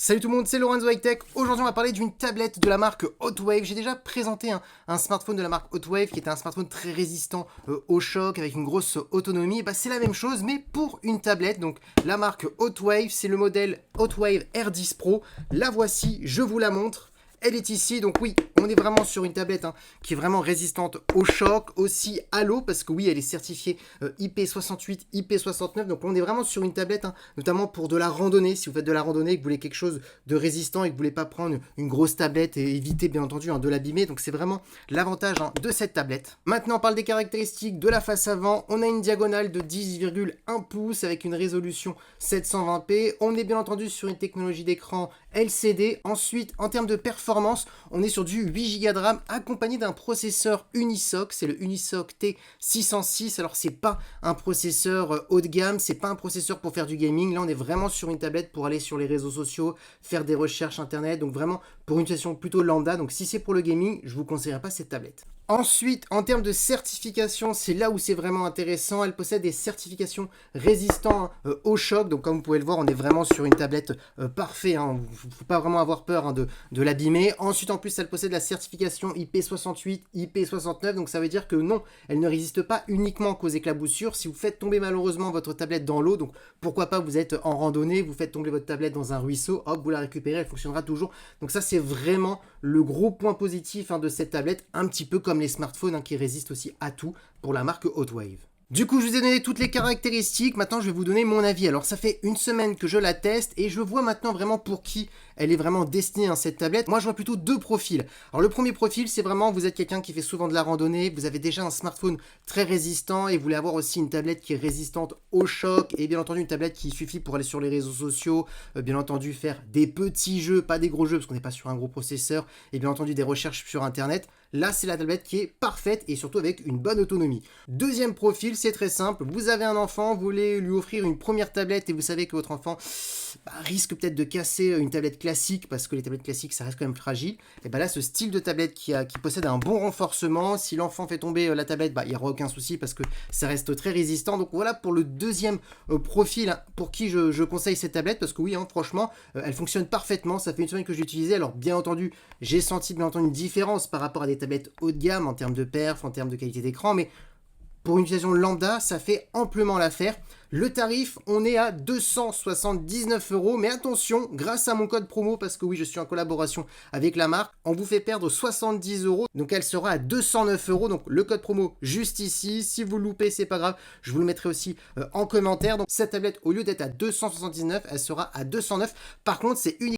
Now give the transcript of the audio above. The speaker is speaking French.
Salut tout le monde, c'est Lorenzo High Tech. Aujourd'hui, on va parler d'une tablette de la marque Hotwave. J'ai déjà présenté un smartphone de la marque Hotwave qui était un smartphone très résistant au choc avec une grosse autonomie. Et bah, c'est la même chose, mais pour une tablette. Donc, la marque Hotwave, c'est le modèle Hotwave R10 Pro. La voici, je vous la montre. Elle est ici, donc oui, on est vraiment sur une tablette qui est vraiment résistante au choc, aussi à l'eau, parce que oui, elle est certifiée IP68, IP69, donc on est vraiment sur une tablette, notamment pour de la randonnée, si vous faites de la randonnée et que vous voulez quelque chose de résistant et que vous voulez pas prendre une grosse tablette et éviter bien entendu de l'abîmer, donc c'est vraiment l'avantage de cette tablette. Maintenant, on parle des caractéristiques de la face avant, on a une diagonale de 10,1 pouces avec une résolution 720p, on est bien entendu sur une technologie d'écran LCD. Ensuite, en termes de performance, on est sur du 8 Go de RAM accompagné d'un processeur Unisoc, c'est le Unisoc T606. Alors c'est pas un processeur haut de gamme, c'est pas un processeur pour faire du gaming. Là, on est vraiment sur une tablette pour aller sur les réseaux sociaux, faire des recherches internet, donc vraiment pour une situation plutôt lambda. Donc si c'est pour le gaming, je vous conseillerais pas cette tablette. Ensuite, en termes de certification, c'est là où c'est vraiment intéressant. Elle possède des certifications résistantes au choc. Donc, comme vous pouvez le voir, on est vraiment sur une tablette parfaite. Il ne faut pas vraiment avoir peur de l'abîmer. Ensuite, en plus, elle possède la certification IP68, IP69. Donc, ça veut dire que non, elle ne résiste pas uniquement qu'aux éclaboussures. Si vous faites tomber malheureusement votre tablette dans l'eau, donc pourquoi pas, vous êtes en randonnée, vous faites tomber votre tablette dans un ruisseau, hop, vous la récupérez, elle fonctionnera toujours. Donc, ça, c'est vraiment le gros point positif de cette tablette, un petit peu comme les smartphones qui résistent aussi à tout pour la marque Hotwave. Du coup, je vous ai donné toutes les caractéristiques. Maintenant, je vais vous donner mon avis. Alors, ça fait une semaine que je la teste et je vois maintenant vraiment pour qui elle est vraiment destinée, cette tablette. Moi, je vois plutôt deux profils. Alors, le premier profil, c'est vraiment, vous êtes quelqu'un qui fait souvent de la randonnée, vous avez déjà un smartphone très résistant et vous voulez avoir aussi une tablette qui est résistante au choc et bien entendu une tablette qui suffit pour aller sur les réseaux sociaux, bien entendu faire des petits jeux, pas des gros jeux parce qu'on n'est pas sur un gros processeur et bien entendu des recherches sur Internet. Là, c'est la tablette qui est parfaite et surtout avec une bonne autonomie. Deuxième profil, c'est très simple. Vous avez un enfant, vous voulez lui offrir une première tablette et vous savez que votre enfant risque peut-être de casser une tablette classique parce que les tablettes classiques, ça reste quand même fragile. Et bien là, ce style de tablette qui possède un bon renforcement, si l'enfant fait tomber la tablette, il n'y aura aucun souci parce que ça reste très résistant. Donc voilà pour le deuxième profil pour qui je conseille cette tablette parce que oui, franchement, elle fonctionne parfaitement. Ça fait une semaine que je l'ai utilisée. Alors bien entendu, j'ai senti bien entendu une différence par rapport à des tablettes haut de gamme en termes de perf, en termes de qualité d'écran, mais pour une utilisation lambda, ça fait amplement l'affaire. Le tarif, on est à 279 €. Mais attention, grâce à mon code promo, parce que oui, je suis en collaboration avec la marque, on vous fait perdre 70 €. Donc elle sera à 209 €. Donc le code promo juste ici. Si vous le loupez, c'est pas grave. Je vous le mettrai aussi en commentaire. Donc cette tablette, au lieu d'être à 279, elle sera à 209. Par contre, c'est uniquement